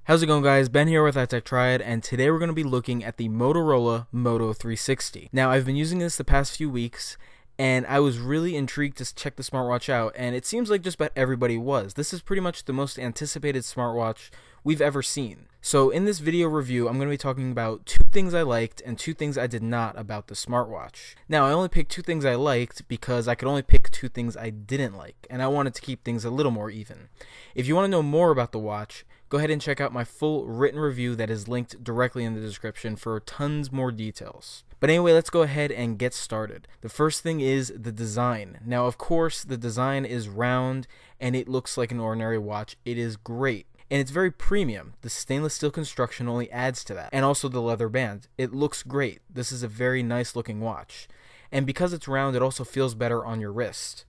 How's it going, guys? Ben here with iTechTriad, and today we're going to be looking at the Motorola Moto 360. Now, I've been using this the past few weeks, and I was really intrigued to check the smartwatch out, and it seems like just about everybody was. This is pretty much the most anticipated smartwatch we've ever seen. So in this video review, I'm going to be talking about 2 things I liked and 2 things I did not about the smartwatch. Now, I only picked 2 things I liked because I could only pick 2 things I didn't like, and I wanted to keep things a little more even. If you want to know more about the watch, go ahead and check out my full written review that is linked directly in the description for tons more details. But anyway, let's go ahead and get started. The first thing is the design. Now, of course, the design is round and it looks like an ordinary watch. It is great. And it's very premium. The stainless steel construction only adds to that. And also the leather band. It looks great. This is a very nice looking watch. And because it's round, it also feels better on your wrist.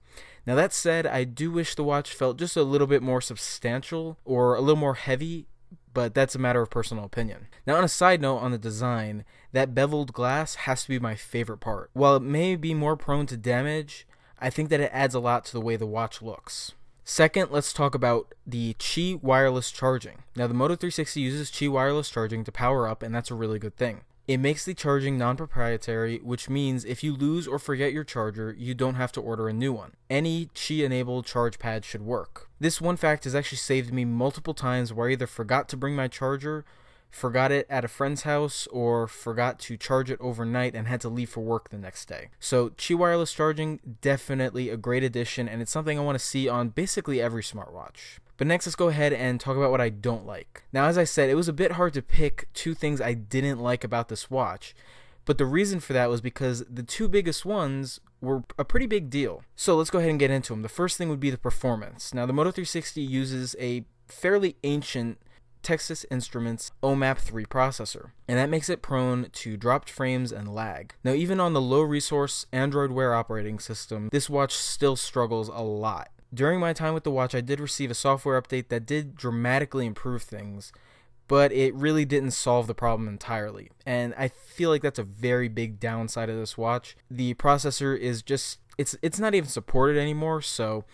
Now that said, I do wish the watch felt just a little bit more substantial or a little more heavy, but that's a matter of personal opinion. Now, on a side note on the design, that beveled glass has to be my favorite part. While it may be more prone to damage, I think that it adds a lot to the way the watch looks. Second, let's talk about the Qi wireless charging. Now, the Moto 360 uses Qi wireless charging to power up, and that's a really good thing. It makes the charging non-proprietary, which means if you lose or forget your charger, you don't have to order a new one. Any Qi-enabled charge pad should work. This one fact has actually saved me multiple times where I either forgot to bring my charger, forgot it at a friend's house, or forgot to charge it overnight and had to leave for work the next day. So Qi wireless charging, definitely a great addition, and it's something I want to see on basically every smartwatch. But next, let's go ahead and talk about what I don't like. Now, as I said, it was a bit hard to pick 2 things I didn't like about this watch, but the reason for that was because the 2 biggest ones were a pretty big deal. So let's go ahead and get into them. The first thing would be the performance. Now, the Moto 360 uses a fairly ancient Texas Instruments OMAP 3 processor, and that makes it prone to dropped frames and lag. Now, even on the low resource Android Wear operating system, this watch still struggles a lot. During my time with the watch, I did receive a software update that did dramatically improve things, but it really didn't solve the problem entirely, and I feel like that's a very big downside of this watch. The processor is just, it's not even supported anymore, so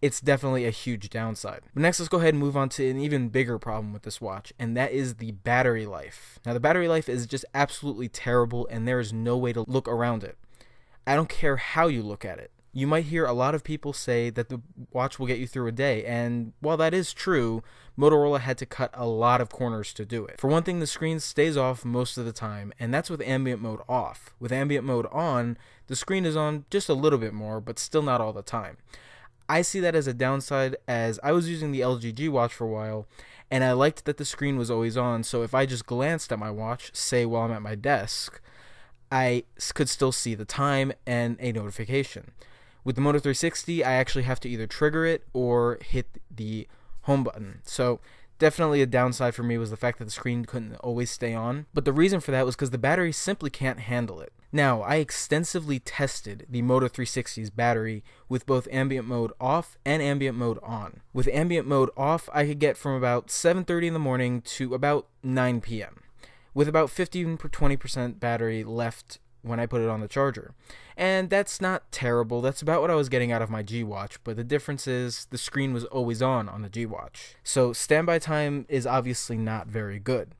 it's definitely a huge downside. But next, let's go ahead and move on to an even bigger problem with this watch, and that is the battery life. Now, the battery life is just absolutely terrible, and there is no way to look around it. I don't care how you look at it. You might hear a lot of people say that the watch will get you through a day, and while that is true, Motorola had to cut a lot of corners to do it. For one thing, the screen stays off most of the time, and that's with ambient mode off. With ambient mode on, the screen is on just a little bit more, but still not all the time. I see that as a downside, as I was using the LG G watch for a while, and I liked that the screen was always on, so if I just glanced at my watch, say while I'm at my desk, I could still see the time and a notification. With the Moto 360, I actually have to either trigger it or hit the home button. So definitely a downside for me was the fact that the screen couldn't always stay on. But the reason for that was because the battery simply can't handle it. Now, I extensively tested the Moto 360's battery with both ambient mode off and ambient mode on. With ambient mode off, I could get from about 7:30 in the morning to about 9 p.m. with about 15 to 20% battery left when I put it on the charger. And that's not terrible. That's about what I was getting out of my G watch, but the difference is the screen was always on the G watch. So standby time is obviously not very good.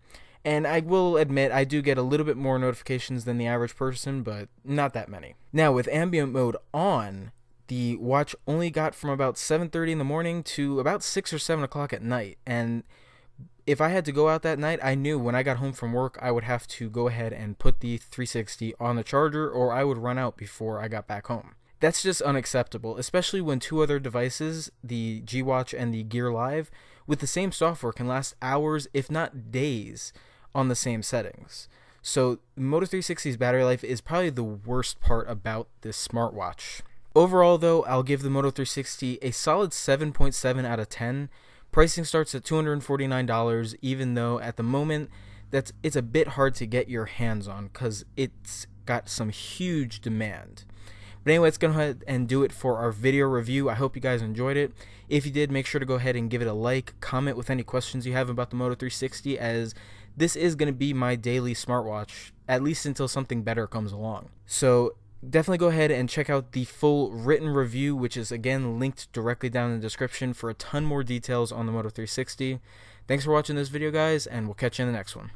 And I will admit, I do get a little bit more notifications than the average person, but not that many. Now, with ambient mode on, the watch only got from about 7:30 in the morning to about 6 or 7 o'clock at night, and if I had to go out that night, I knew when I got home from work, I would have to go ahead and put the 360 on the charger, or I would run out before I got back home. That's just unacceptable, especially when 2 other devices, the G Watch and the Gear Live, with the same software can last hours, if not days, on the same settings. So Moto 360's battery life is probably the worst part about this smartwatch. Overall, though, I'll give the Moto 360 a solid 7.7 out of 10. Pricing starts at $249, even though at the moment it's a bit hard to get your hands on because it's got some huge demand. But anyway, let's go ahead and do it for our video review. I hope you guys enjoyed it. If you did, make sure to go ahead and give it a like, comment with any questions you have about the Moto 360, as this is going to be my daily smartwatch, at least until something better comes along. So definitely go ahead and check out the full written review, which is again linked directly down in the description for a ton more details on the Moto 360. Thanks for watching this video, guys, and we'll catch you in the next one.